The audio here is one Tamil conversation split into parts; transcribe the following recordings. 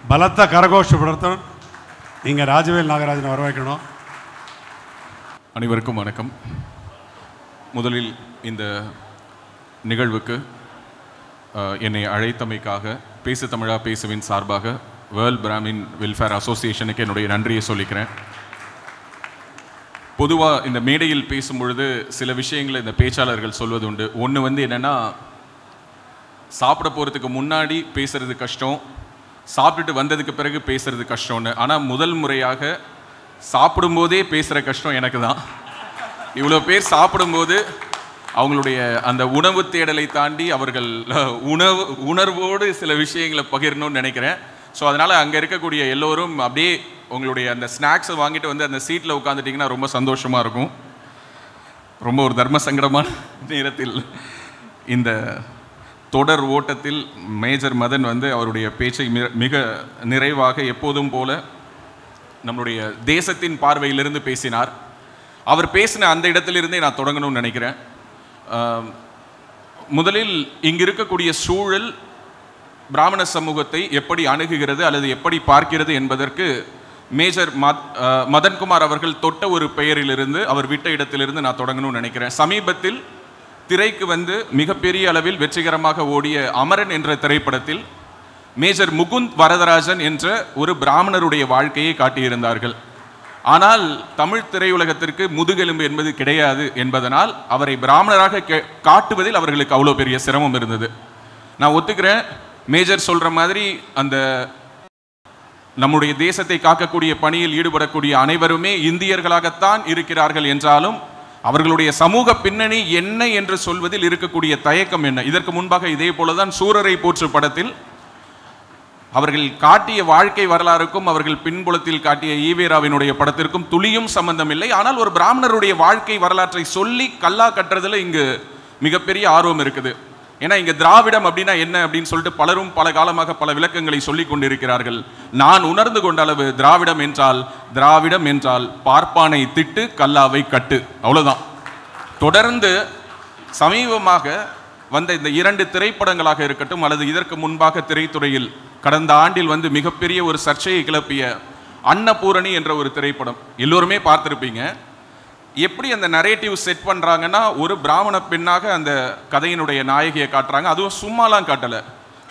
பலத்த கரகோஷப்படுத்த நீங்கள் ராஜவேல் நாகராஜனை வரவேற்கணும். அனைவருக்கும் வணக்கம். முதலில் இந்த நிகழ்வுக்கு என்னை அழைத்தமைக்காக பேசு தமிழா பேசுவின் சார்பாக வேர்ல்ட் பிராமின் வெல்ஃபேர் அசோசியேஷனுக்கு என்னுடைய நன்றியை சொல்லிக்கிறேன். பொதுவாக இந்த மேடையில் பேசும்பொழுது சில விஷயங்களை இந்த பேச்சாளர்கள் சொல்வது உண்டு. ஒன்று என்னென்னா, சாப்பிட போகிறதுக்கு முன்னாடி பேசுறது கஷ்டம், சாப்பிட்டுட்டு வந்ததுக்கு பிறகு பேசுறது கஷ்டம்னு. ஆனால் முதல் முறையாக சாப்பிடும்போதே பேசுகிற கஷ்டம் எனக்கு தான். இவ்வளோ பேர் சாப்பிடும்போது அவங்களுடைய அந்த உணவு தேடலை தாண்டி அவர்கள் உணர்வோடு சில விஷயங்களை பகிரணும்னு நினைக்கிறேன். ஸோ அதனால் அங்கே இருக்கக்கூடிய எல்லோரும் அப்படியே உங்களுடைய அந்த ஸ்நாக்ஸை வாங்கிட்டு வந்து அந்த சீட்டில் உட்காந்துட்டிங்கன்னா ரொம்ப சந்தோஷமாக இருக்கும். ரொம்ப ஒரு தர்ம சங்கடமான நேரத்தில் இந்த தொடர் ஓட்டத்தில் மேஜர் மதன் வந்து அவருடைய பேச்சை மிக நிறைவாக எப்போதும் போல நம்மளுடைய தேசத்தின் பார்வையிலிருந்து பேசினார். அவர் பேசின அந்த இடத்திலிருந்தே நான் தொடங்கணும்னு நினைக்கிறேன். முதலில் இங்கு இருக்கக்கூடிய சூழல் பிராமண சமூகத்தை எப்படி அணுகுகிறது அல்லது எப்படி பார்க்கிறது என்பதற்கு மேஜர் மதன்குமார் அவர்கள் தொட்ட ஒரு பெயரிலிருந்து, அவர் விட்ட இடத்திலிருந்து நான் தொடங்கணும்னு நினைக்கிறேன். சமீபத்தில் திரைக்கு வந்து மிகப்பெரிய அளவில் வெற்றிகரமாக ஓடிய அமரன் என்ற திரைப்படத்தில் மேஜர் முகுந்த் வரதராஜன் என்ற ஒரு பிராமணருடைய வாழ்க்கையை காட்டியிருந்தார்கள். ஆனால் தமிழ் திரையுலகத்திற்கு முதுகெலும்பு என்பது கிடையாது என்பதனால் அவரை பிராமணராக காட்டுவதில் அவர்களுக்கு அவ்வளோ பெரிய சிரமம் இருந்தது. நான் ஒத்துக்கிறேன், மேஜர் சொல்கிற மாதிரி அந்த நம்முடைய தேசத்தை காக்கக்கூடிய பணியில் ஈடுபடக்கூடிய அனைவருமே இந்தியர்களாகத்தான் இருக்கிறார்கள் என்றாலும் அவர்களுடைய சமூக பின்னணி என்ன என்று சொல்வதில் இருக்கக்கூடிய தயக்கம் என்ன? இதற்கு முன்பாக இதே போலதான் சூரரை போற்று படத்தில் அவர்கள் காட்டிய வாழ்க்கை வரலாறுக்கும் அவர்கள் பின்புலத்தில் காட்டிய ஈவேராவினுடைய படத்திற்கும் துளியும் சம்பந்தம் இல்லை. ஆனால் ஒரு பிராமணருடைய வாழ்க்கை வரலாற்றை சொல்லி கல்லா கட்டுறதுல இங்கு மிகப்பெரிய ஆர்வம் இருக்குது. ஏன்னா இங்கே திராவிடம் அப்படின்னா என்ன அப்படின்னு சொல்லிட்டு பலரும் பல காலமாக பல விளக்கங்களை சொல்லி கொண்டிருக்கிறார்கள். நான் உணர்ந்து கொண்ட அளவு திராவிடம் என்றால் பார்ப்பானை திட்டு கல்லாவை கட்டு, அவ்வளோதான். தொடர்ந்து சமீபமாக வந்த இந்த 2 திரைப்படங்களாக இருக்கட்டும் அல்லது இதற்கு முன்பாக திரைத்துறையில் கடந்த ஆண்டில் வந்து மிகப்பெரிய ஒரு சர்ச்சையை கிளப்பிய அன்னபூரணி என்ற ஒரு திரைப்படம் எல்லோருமே பார்த்துருப்பீங்க. எப்படி அந்த நரேட்டிவ் செட் பண்ணுறாங்கன்னா, ஒரு பிராமண பெண்ணாக அந்த கதையினுடைய நாயகியை காட்டுறாங்க. அதுவும் சும்மாலாம் காட்டலை.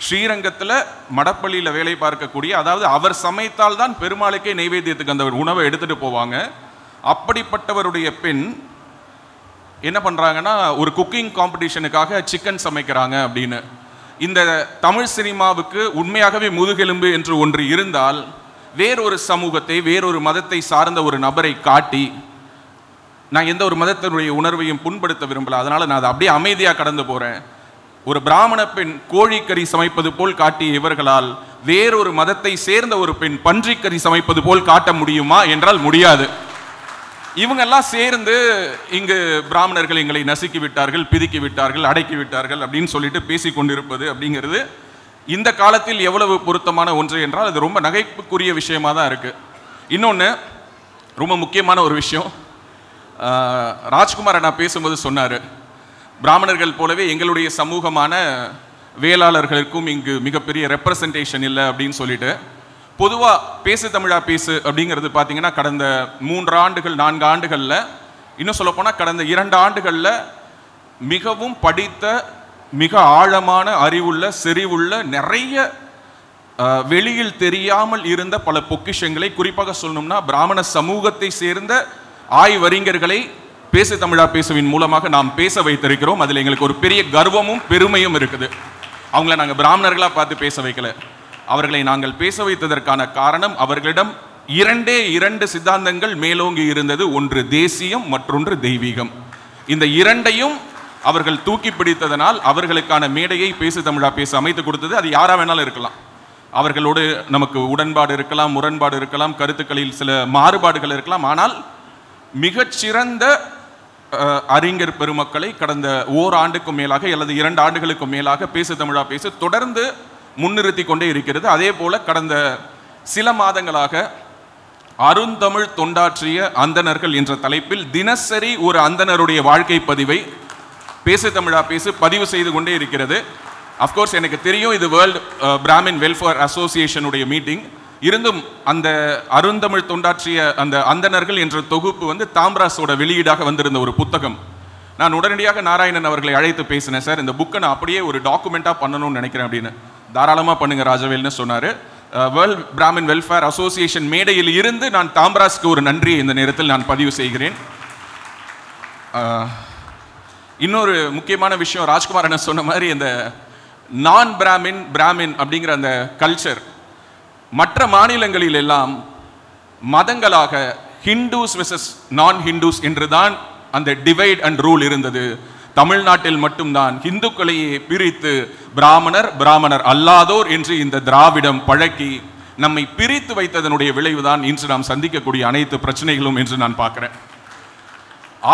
ஸ்ரீரங்கத்தில் மடப்பள்ளியில் வேலை பார்க்கக்கூடிய, அதாவது அவர் சமைத்தால் தான் பெருமாளுக்கே நைவேத்தியத்துக்கு அந்த உணவை எடுத்துகிட்டு போவாங்க. அப்படிப்பட்டவருடைய பெண் என்ன பண்ணுறாங்கன்னா, ஒரு குக்கிங் காம்படிஷனுக்காக சிக்கன் சமைக்கிறாங்க அப்படின்னு. இந்த தமிழ் சினிமாவுக்கு உண்மையாகவே முதுகெலும்பு என்று ஒன்று இருந்தால் வேறொரு சமூகத்தை, வேறொரு மதத்தை சார்ந்த ஒரு நபரை காட்டி, நான் எந்த ஒரு மதத்தினுடைய உணர்வையும் புண்படுத்த விரும்பல, அதனால் நான் அதை அப்படியே அமைதியாக கடந்து போகிறேன். ஒரு பிராமண பெண் கோழிக்கறி சமைப்பது போல் காட்டிய இவர்களால் வேறொரு மதத்தை சேர்ந்த ஒரு பெண் பன்றிக்கறி சமைப்பது போல் காட்ட முடியுமா என்றால் முடியாது. இவங்கெல்லாம் சேர்ந்து இங்கு பிராமணர்கள் எங்களை நசுக்கி விட்டார்கள், பிதுக்கி விட்டார்கள், அடக்கி விட்டார்கள் அப்படின்னு சொல்லிட்டு பேசி கொண்டிருப்பது அப்படிங்கிறது இந்த காலத்தில் எவ்வளவு பொருத்தமான ஒன்று என்றால் அது ரொம்ப நகைப்புக்குரிய விஷயமாக தான் இருக்குது. இன்னொன்று ரொம்ப முக்கியமான ஒரு விஷயம், ராஜ்குமார் நான் பேசும்போது சொன்னார், பிராமணர்கள் போலவே எங்களுடைய சமூகமான வேளாளர்களுக்கும் இங்கு மிகப்பெரிய ரெப்ரசன்டேஷன் இல்லை அப்படின்னு சொல்லிட்டு. பொதுவாக பேசு தமிழா பேசு அப்படிங்கிறது பார்த்தீங்கன்னா கடந்த 3 ஆண்டுகள் 4 ஆண்டுகளில், இன்னும் சொல்லப்போனால் கடந்த 2 ஆண்டுகளில் மிகவும் படித்த, மிக ஆழமான அறிவுள்ள, செறிவுள்ள, நிறைய வெளியில் தெரியாமல் இருந்த பல பொக்கிஷங்களை, குறிப்பாக சொல்லணும்னா பிராமண சமூகத்தை சேர்ந்த ஆய்வறிஞர்களை பேசு தமிழா பேசுவின் மூலமாக நாம் பேச வைத்திருக்கிறோம். அதில் எங்களுக்கு ஒரு பெரிய கர்வமும் பெருமையும் இருக்குது. அவங்கள நாங்கள் பிராமணர்களாக பார்த்து பேச வைக்கல. அவர்களை நாங்கள் பேச வைத்ததற்கான காரணம், அவர்களிடம் 2 சித்தாந்தங்கள் மேலோங்கி இருந்தது. ஒன்று தேசியம், மற்றொன்று தெய்வீகம். இந்த 2ஐயும் அவர்கள் தூக்கி பிடித்ததனால் அவர்களுக்கான மேடையை பேசு தமிழா பேச அமைத்து கொடுத்தது. அது யாரா வேணாலும் இருக்கலாம். அவர்களோடு நமக்கு உடன்பாடு இருக்கலாம், முரண்பாடு இருக்கலாம், கருத்துக்களில் சில மாறுபாடுகள் இருக்கலாம். ஆனால் மிகச்சிறந்த அறிஞர் பெருமக்களை கடந்த ஓராண்டுக்கும் மேலாக அல்லது 2 ஆண்டுகளுக்கும் மேலாக பேசு தமிழா பேசு தொடர்ந்து முன்னிறுத்தி கொண்டே இருக்கிறது. அதே போல கடந்த சில மாதங்களாக அருந்தமிழ் தொண்டாற்றிய அந்தணர்கள் என்ற தலைப்பில் தினசரி ஒரு அந்தணருடைய வாழ்க்கை பதிவை பேசு தமிழா பேசு பதிவு செய்து கொண்டே இருக்கிறது. அஃப்கோர்ஸ் எனக்கு தெரியும் இது வேர்ல்டு பிராமின் வெல்ஃபேர் அசோசியேஷனுடைய மீட்டிங். இருந்தும் அந்த அருந்தமிழ் தொண்டாற்றிய அந்த அந்தணர்கள் என்ற தொகுப்பு வந்து தாம்ராஸோட வெளியீடாக வந்திருந்த ஒரு புத்தகம். நான் உடனடியாக நாராயணன் அவர்களை அழைத்து பேசினேன். சார், இந்த புக்கை நான் அப்படியே ஒரு டாக்குமெண்ட்டாக பண்ணணும்னு நினைக்கிறேன் அப்படின்னு. தாராளமாக பண்ணுங்க ராஜவேல்னு சொன்னார். வேர்ல்ட் பிராமின் வெல்ஃபேர் அசோசியேஷன் மேடையில் இருந்து நான் தாம்ராஸ்க்கு ஒரு நன்றியை இந்த நேரத்தில் நான் பதிவு செய்கிறேன். இன்னொரு முக்கியமான விஷயம், ராஜ்குமார் என்ன சொன்ன மாதிரி இந்த நான் பிராமின் அப்படிங்கிற அந்த கல்ச்சர் மற்ற மாநிலங்களில் எல்லாம் மதங்களாக ஹிந்துஸ் வெர்சஸ் நான் ஹிந்துஸ் என்றுதான் அந்த டிவைட் அண்ட் ரூல் இருந்தது. தமிழ்நாட்டில் மட்டும்தான் இந்துக்களையே பிரித்து பிராமணர் அல்லாதோர் என்று இந்த திராவிடம் பழக்கி நம்மை பிரித்து வைத்ததனுடைய விளைவுதான் இன்று நாம் சந்திக்கக்கூடிய அனைத்து பிரச்சனைகளும் என்று நான் பார்க்கிறேன்.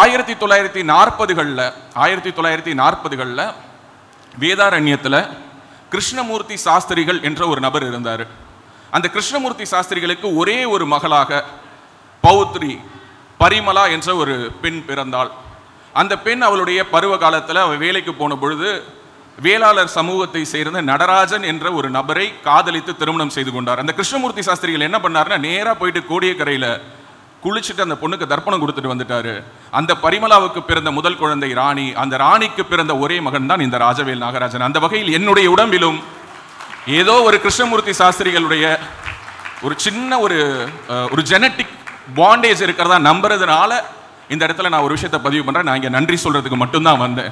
1940களில் வேதாரண்யத்தில் கிருஷ்ணமூர்த்தி சாஸ்திரிகள் என்ற ஒரு நபர் இருந்தார். அந்த கிருஷ்ணமூர்த்தி சாஸ்திரிகளுக்கு ஒரே ஒரு மகளாக பௌத்ரி பரிமலா என்ற ஒரு பெண் பிறந்தாள். அந்த பெண் அவளுடைய பருவ காலத்தில் அவள் வேலைக்கு போன பொழுது வேளாளர் சமூகத்தை சேர்ந்த நடராஜன் என்ற ஒரு நபரை காதலித்து திருமணம் செய்து கொண்டார். அந்த கிருஷ்ணமூர்த்தி சாஸ்திரிகள் என்ன பண்ணாருன்னா, நேராக போயிட்டு கோடியக்கரையில் குளிச்சுட்டு அந்த பொண்ணுக்கு தர்ப்பணம் கொடுத்துட்டு வந்துட்டாரு. அந்த பரிமலாவுக்கு பிறந்த முதல் குழந்தை ராணி. அந்த ராணிக்கு பிறந்த ஒரே மகன் தான் இந்த ராஜவேல் நாகராஜன். அந்த வகையில் என்னுடைய உடம்பிலும் ஏதோ ஒரு கிருஷ்ணமூர்த்தி சாஸ்திரிகளுடைய ஒரு சின்ன ஒரு ஜெனட்டிக் பாண்டேஜ் இருக்கிறதா நம்புறதுனால இந்த இடத்துல நான் ஒரு விஷயத்தை பதிவு பண்றேன். நான் இங்கே நன்றி சொல்றதுக்கு மட்டும்தான் வந்தேன்.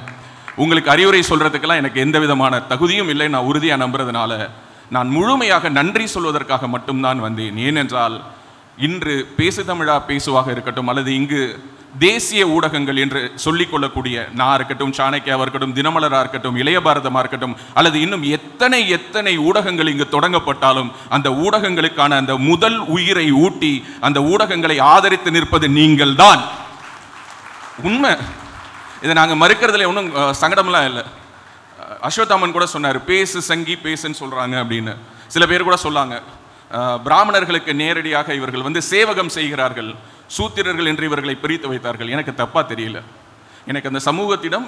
உங்களுக்கு அறிவுரை சொல்றதுக்கெல்லாம் எனக்கு எந்த விதமான தகுதியும் இல்லை. நான் உறுதியாக நம்புறதுனால நான் முழுமையாக நன்றி சொல்வதற்காக மட்டும்தான் வந்தேன். ஏனென்றால் இன்று பேசு தமிழா பேசுவாக இருக்கட்டும், அல்லது இங்கு தேசிய ஊடகங்கள் என்று சொல்லிக்கொள்ளக்கூடிய நான் இருக்கட்டும், சாணக்கியாவாக இருக்கட்டும், தினமலராக இருக்கட்டும், இளைய பாரதமாக இருக்கட்டும், அல்லது இன்னும் எத்தனை ஊடகங்கள் இங்கு தொடங்கப்பட்டாலும் அந்த ஊடகங்களுக்கான அந்த முதல் உயிரை ஊட்டி அந்த ஊடகங்களை ஆதரித்து நிற்பது நீங்கள் தான். உண்மை. இதை நாங்கள் மறுக்கிறதுல ஒன்றும் சங்கடம்லாம் இல்லை. அஸ்வத்தாமன் கூட சொன்னார், பேசு சங்கி பேசுன்னு சொல்கிறாங்க அப்படின்னு. சில பேர் கூட சொல்லாங்க, பிராமணர்களுக்கு நேரடியாக இவர்கள் வந்து சேவகம் செய்கிறார்கள், சூத்திரர்கள் என்று இவர்களை பிரித்து வைத்தார்கள். எனக்கு தப்பாக தெரியல. எனக்கு அந்த சமூகத்திடம்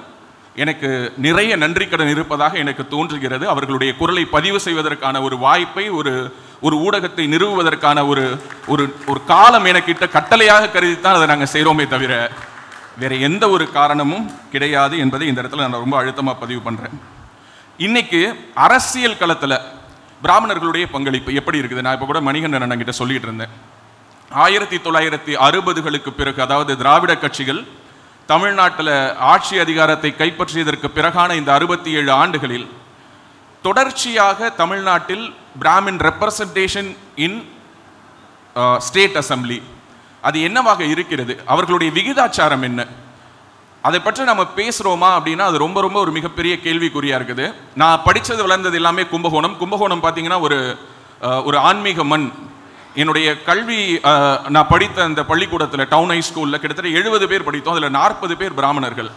எனக்கு நிறைய நன்றி கடன் இருப்பதாக எனக்கு தோன்றுகிறது. அவர்களுடைய குரலை பதிவு செய்வதற்கான ஒரு வாய்ப்பை, ஒரு ஊடகத்தை நிறுவுவதற்கான ஒரு காலம் எனக்கிட்ட கட்டளையாக கருதித்தான் அதை நாங்கள் செய்கிறோமே தவிர வேற எந்த ஒரு காரணமும் கிடையாது என்பதை இந்த இடத்துல நான் ரொம்ப அழுத்தமாக பதிவு பண்ணுறேன். இன்னைக்கு அரசியல் களத்தில் பிராமணர்களுடைய பங்களிப்பு எப்படி இருக்குது? நான் இப்போ கூட மணிகண்டன் அண்ணங்கிட்ட சொல்லிட்டு இருந்தேன். 1960களுக்கு பிறகு, அதாவது திராவிட கட்சிகள் தமிழ்நாட்டில் ஆட்சி அதிகாரத்தை கைப்பற்றியதற்கு பிறகான இந்த 67 ஆண்டுகளில் தொடர்ச்சியாக தமிழ்நாட்டில் பிராமின் ரெப்ரசன்டேஷன் இன் ஸ்டேட் அசம்பிளி அது என்னவாக இருக்கிறது, அவர்களுடைய விகிதாச்சாரம் என்ன, அதை பற்றி நம்ம பேசுகிறோமா அப்படின்னா அது ரொம்ப ரொம்ப ஒரு மிகப்பெரிய கேள்விக்குறியாக இருக்குது. நான் படித்தது வளர்ந்தது எல்லாமே கும்பகோணம் பார்த்தீங்கன்னா ஒரு ஆன்மீக மண். என்னுடைய கல்வி நான் படித்த அந்த பள்ளிக்கூடத்தில் டவுன் ஹை ஸ்கூலில் கிட்டத்தட்ட 70 பேர் படித்தோம். அதில் 40 பேர் பிராமணர்கள்.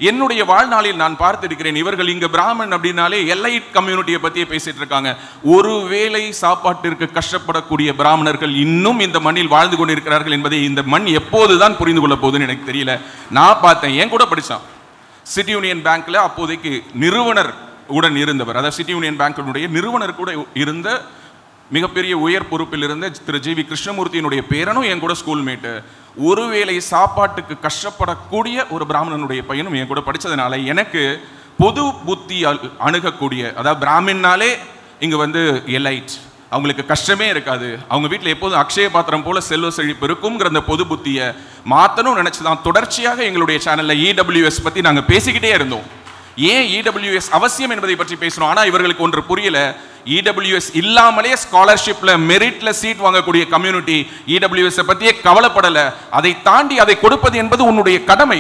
என்னுடைய வாழ்நாளில் நான் பார்த்திருக்கிறேன், இவர்கள் இங்கே பிராமணன் அப்படின்னாலே எலைட் கம்யூனிட்டியை பற்றியே பேசிட்டு இருக்காங்க. ஒருவேளை சாப்பாட்டிற்கு கஷ்டப்படக்கூடிய பிராமணர்கள் இன்னும் இந்த மண்ணில் வாழ்ந்து கொண்டிருக்கிறார்கள் என்பதை இந்த மண் எப்போதுதான் புரிந்து கொள்ள போகுதுன்னு எனக்கு தெரியல. நான் பார்த்தேன், என் கூட படித்தான் சிட்டி யூனியன் பேங்க்ல அப்போதைக்கு நிறுவனர் உடன் இருந்தவர், அதாவது சிட்டி யூனியன் பேங்கினுடைய நிறுவனர் கூட இருந்த மிகப்பெரிய உயர் பொறுப்பில் இருந்த திரு ஜி வி கிருஷ்ணமூர்த்தியினுடைய பேரனும் என் கூட ஸ்கூல்மேட்டு. ஒருவேளை சாப்பாட்டுக்கு கஷ்டப்படக்கூடிய ஒரு பிராமணனுடைய பையனும் என் கூட படித்ததுனால எனக்கு பொது புத்தி அணுகக்கூடிய, அதாவது பிராமின்னாலே இங்கே வந்து எலைட், அவங்களுக்கு கஷ்டமே இருக்காது, அவங்க வீட்டில் எப்போதும் அக்ஷய பாத்திரம் போல செல்வ செழிப்பு இருக்குங்கிற அந்த பொது புத்தியை மாற்றணும் நினச்சி தான் தொடர்ச்சியாக எங்களுடைய சேனலில் இடபிள்யூஎஸ் பற்றி நாங்கள் பேசிக்கிட்டே இருந்தோம். ஏன் இடபிள்யூஎஸ் அவசியம் என்பதை பற்றி பேசணும். ஆனால் இவர்களுக்கு ஒன்று புரியல, இடபிள்யூஎஸ் இல்லாமலே ஸ்காலர்ஷிப்ல மெரிட்ல சீட் வாங்கக்கூடிய கம்யூனிட்டி இடபிள்யூஎஸ் பற்றியே கவலைப்படலை. அதை தாண்டி அதை கொடுப்பது என்பது உன்னுடைய கடமை,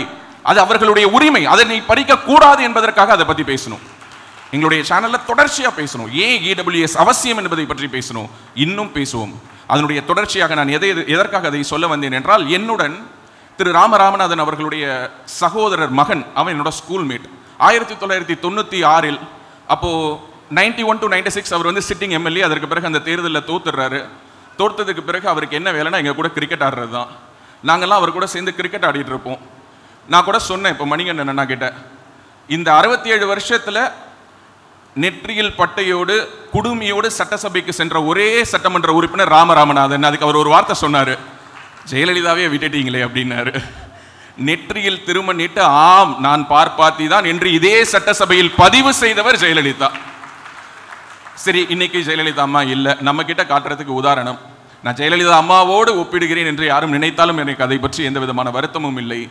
அது அவர்களுடைய உரிமை, அதை நீ பறிக்க கூடாது என்பதற்காக அதை பற்றி பேசணும். எங்களுடைய சேனல்ல தொடர்ச்சியாக பேசணும். ஏன் இடபிள்யூஎஸ் அவசியம் என்பதை பற்றி பேசணும், இன்னும் பேசுவோம். அதனுடைய தொடர்ச்சியாக நான் எதற்காக அதை சொல்ல வந்தேன் என்றால், என்னுடன் திரு ராமநாதன் அவர்களுடைய சகோதரர் மகன், அவன் என்னோட ஸ்கூல்மேட். 1996 அப்போ 91 to 96 அவர் வந்து சிட்டிங் எம்எல்ஏ. அதற்கு பிறகு அந்த தேர்தலில் தோத்துடுறாரு. தோற்றதுக்கு பிறகு அவருக்கு என்ன வேலைன்னா எங்கள் கூட கிரிக்கெட் ஆடுறது தான். நாங்கள்லாம் அவர் கூட சேர்ந்து கிரிக்கெட் ஆடிட்டு இருப்போம். நான் கூட சொன்னேன், இப்போ மணிகண்டன் அண்ணா கிட்ட, இந்த 67 வருஷத்தில் நெற்றியில் பட்டையோடு குடுமியோடு சட்டசபைக்கு சென்ற ஒரே சட்டமன்ற உறுப்பினர் ராமநாதன். அதுக்கு அவர் ஒரு வார்த்தை சொன்னார், ஜெயலலிதாவே விட்டுட்டீங்களே அப்படின்னாரு. நெற்றியில் திருமணிட்டு ஆம் நான் பார்ப்பாத்தி தான் என்று இதே சட்டசபையில் பதிவு செய்தவர் ஜெயலலிதா. சரி, இன்னைக்கு ஜெயலலிதா அம்மா இல்லை, நம்ம கிட்ட காட்டுறதுக்கு உதாரணம். நான் ஜெயலலிதா அம்மாவோடு ஒப்பிடுகிறேன் என்று யாரும் நினைத்தாலும் எனக்கு அதை பற்றி எந்த விதமான வருத்தமும் இல்லை.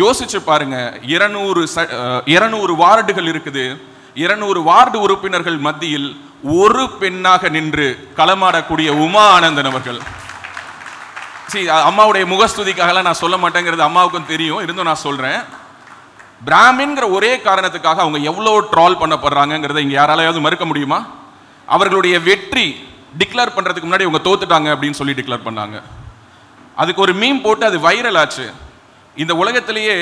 யோசிச்சு பாருங்க, 200 வார்டுகள் இருக்குது. 200 வார்டு உறுப்பினர்கள் மத்தியில் ஒரு பெண்ணாக நின்று களமாடக்கூடிய உமா ஆனந்தன் அவர்கள். அம்மாவுடைய முகஸ்துதிக்காக நான் சொல்ல மாட்டேங்கிறது அம்மாவுக்கும் தெரியும், இருந்தும் நான் சொல்றேன். பிராமின்கிற ஒரே காரணத்துக்காக அவங்க எவ்வளவு ட்ரால் பண்ணப்படுறாங்கிறத இங்க யாராலையாவது மறுக்க முடியுமா? அவர்களுடைய வெற்றி டிக்ளேர் பண்றதுக்கு முன்னாடி அவங்க தோத்துட்டாங்க அப்படின்னு சொல்லி டிக்ளேர் பண்ணாங்க. அதுக்கு ஒரு மீம் போட்டு அது வைரல் ஆச்சு. இந்த உலகத்திலேயே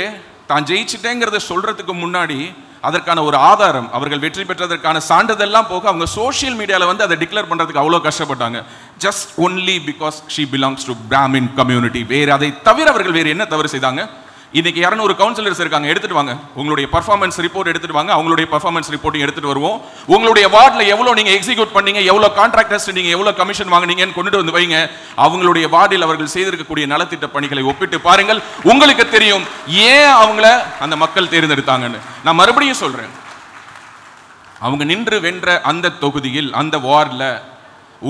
தான் ஜெயிச்சிட்டேங்கிறத சொல்றதுக்கு முன்னாடி அதற்கான ஒரு ஆதாரம், அவர்கள் வெற்றி பெற்றதற்கான சான்றிதழ்லாம் போக அவங்க சோஷியல் மீடியாவில் வந்து அதை டிக்ளேர் பண்றதுக்கு அவ்வளோ கஷ்டப்பட்டாங்க. Just only because she belongs to Brahmin community. வேறு அதை தவிர அவர்கள் வேறு என்ன தவறு செய்தாங்க? இன்னைக்கு 200 கவுன்சிலர்ஸ் இருக்காங்க, எடுத்துட்டு வாங்க உங்களுடைய பர்ஃபார்மன்ஸ் ரிப்போர்ட் எடுத்துட்டு வாங்க. அவங்களுடைய பர்ஃபார்மன்ஸ் ரிப்போர்ட்டையும் எடுத்துட்டு வருவோம். உங்களுடைய வார்டில் எவ்வளோ நீங்க எக்ஸிக்யூட் பண்ணீங்க, எவ்வளோ கான்ட்ராக்டர்ஸ் நீங்க எவ்வளோ கமிஷன் வாங்குனீங்கன்னு கொண்டுட்டு வந்து வைங்க. அவங்களுடைய வார்டில் அவர்கள் செய்திருக்கக்கூடிய நலத்திட்ட பணிகளை ஒப்பிட்டு பாருங்கள், உங்களுக்கு தெரியும் ஏன் அவங்கள அந்த மக்கள் தேர்ந்தெடுத்தாங்கன்னு. நான் மறுபடியும் சொல்றேன், அவங்க நின்று வென்ற அந்த தொகுதியில் அந்த வார்டில்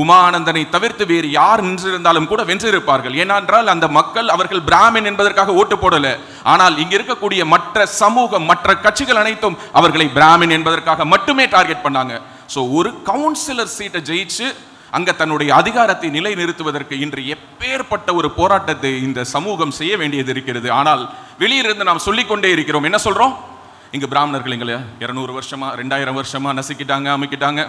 உமா ஆனந்தனை தவிர்த்து வேறு யார் நின்றிருந்தாலும் கூட வென்றிருப்பார்கள். ஏனென்றால் அந்த மக்கள் அவர்கள் பிராமின் என்பதற்காக ஓட்டு போடல. ஆனால் இங்க இருக்கக்கூடிய மற்ற சமூகம், மற்ற கட்சிகள் அனைத்தும் அவர்களை பிராமின் என்பதற்காக மட்டுமே டார்கெட் பண்ணாங்க. சோ ஒரு கவுன்சிலர் சீட்டை ஜெயிச்சு அங்க தன்னுடைய அதிகாரத்தை நிலைநிறுத்துவதற்கு இன்று எப்பேற்பட்ட ஒரு போராட்டத்தை இந்த சமூகம் செய்ய வேண்டியது இருக்கிறது. ஆனால் வெளியிலிருந்து நாம் சொல்லிக்கொண்டே இருக்கிறோம். என்ன சொல்றோம்? இங்க பிராமணர்கள் எங்களை 200 வருஷமா 2000 வருஷமா நசுக்கிட்டாங்க, அமைக்கிட்டாங்க.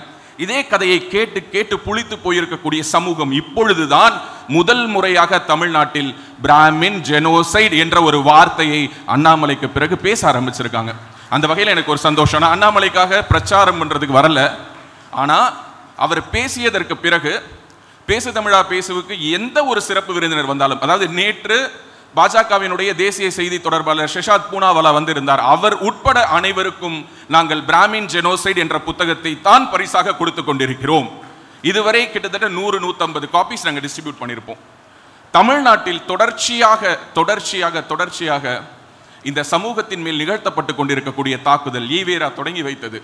இதே கதையை கேட்டு கேட்டு புளித்து போயிருக்கக்கூடிய சமூகம் இப்பொழுதுதான் முதல் முறையாக தமிழ்நாட்டில் பிராமின் ஜெனோசைட் என்ற ஒரு வார்த்தையை அண்ணாமலைக்கு பிறகு பேச ஆரம்பிச்சிருக்காங்க. அந்த வகையில் எனக்கு ஒரு சந்தோஷம். நான் அண்ணாமலைக்காக பிரச்சாரம் பண்றதுக்கு வரல. ஆனா அவர் பேசியதற்கு பிறகு பேசு தமிழா பேசுவுக்கு எந்த ஒரு சிறப்பு விருந்தினர் வந்தாலும், அதாவது நேற்று பாஜகவினுடைய தேசிய செய்தி தொடர்பாளர் ஷெஷாத் பூனாவாலா வந்திருந்தார். அவர் உட்பட அனைவருக்கும் நாங்கள் பிராமின் ஜெனோசைட் என்ற புத்தகத்தை தான் பரிசாக கொடுத்து கொண்டிருக்கிறோம். இதுவரை கிட்டத்தட்ட 100-150 காப்பீஸ் நாங்கள் டிஸ்ட்ரிபியூட் பண்ணியிருப்போம். தமிழ்நாட்டில் தொடர்ச்சியாக இந்த சமூகத்தின் மேல் நிகழ்த்தப்பட்டு கொண்டிருக்கக்கூடிய தாக்குதல் ஈவேரா தொடங்கி வைத்தது.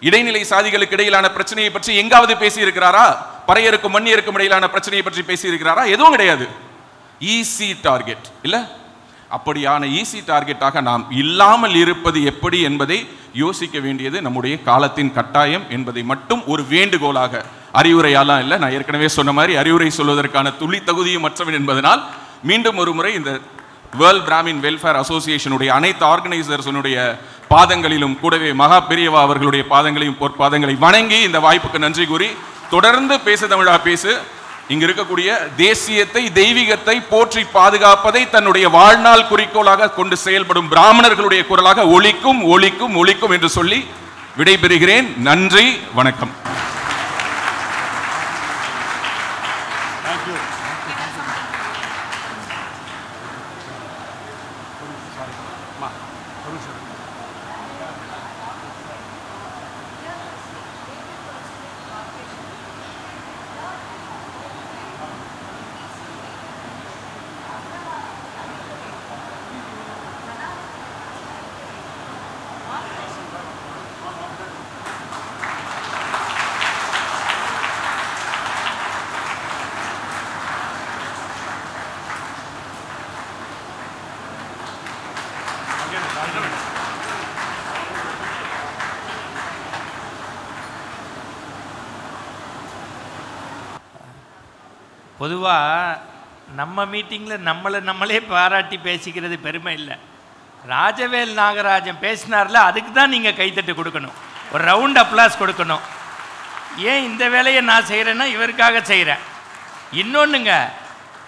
இடைநிலை சாதிகளுக்கு இடையிலான பிரச்சனையை பற்றி எங்காவது பேசி இருக்கிறாரா? பறையருக்கும் மண்ணியருக்கும் இடையிலான பிரச்சனையை பற்றி பேசி இருக்கிறாரா? எதுவும் கிடையாது. ஈஸி டார்கெட் இல்ல. அப்படியான ஈஸி டார்கெட்டாக நாம் இல்லாமல் இருப்பது எப்படி என்பதை யோசிக்க வேண்டியது நம்முடைய காலத்தின் கட்டாயம் என்பதை மட்டும் ஒரு வேண்டுகோளாக, அறிவுரையாலாம் இல்லை, நான் ஏற்கனவே சொன்ன மாதிரி அறிவுரை சொல்வதற்கான துளி தகுதியும் மற்றவன் என்பதனால் மீண்டும் ஒரு முறை இந்த வேர்ல்ட் பிராமின் வெல்ஃபேர் அசோசியேஷனுடைய அனைத்து ஆர்கனைசர்ஸனுடைய பாதங்களிலும் கூடவே மகா பெரியவா அவர்களுடைய பாதங்களையும் பொற்பாதங்களை வணங்கி இந்த வாய்ப்புக்கு நன்றி கூறி தொடர்ந்து பேசு தமிழா பேசு இங்க இருக்கக்கூடிய தேசியத்தை, தெய்வீகத்தை போற்றி பாதுகாப்பதை தன்னுடைய வாழ்நாள் குறிக்கோளாக கொண்டு செயல்படும் பிராமணர்களுடைய குரலாக ஒலிக்கும் ஒலிக்கும் ஒலிக்கும் என்று சொல்லி விடைபெறுகிறேன். நன்றி, வணக்கம். பொதுவாக நம்ம மீட்டிங்கில் நம்மளே பாராட்டி பேசிக்கிறது பெருமை இல்லை. ராஜவேல் நாகராஜன் பேசினார்ல, அதுக்கு தான் நீங்கள் கைத்தட்டு கொடுக்கணும், ஒரு ரவுண்ட் அப்ளாஸ் கொடுக்கணும். ஏன் இந்த வேலையை நான் செய்கிறேன்னா இவருக்காக செய்கிறேன். இன்னொன்றுங்க,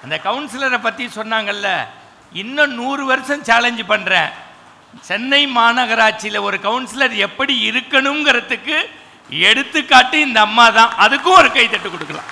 அந்த கவுன்சிலரை பற்றி சொன்னாங்கல்ல, இன்னும் 100 வருஷம் சேலஞ்சு பண்ணுறேன். சென்னை மாநகராட்சியில் ஒரு கவுன்சிலர் எப்படி இருக்கணுங்கிறதுக்கு எடுத்துக்காட்டு இந்த அம்மா தான். அதுக்கும் ஒரு கைத்தட்டு கொடுக்கலாம்.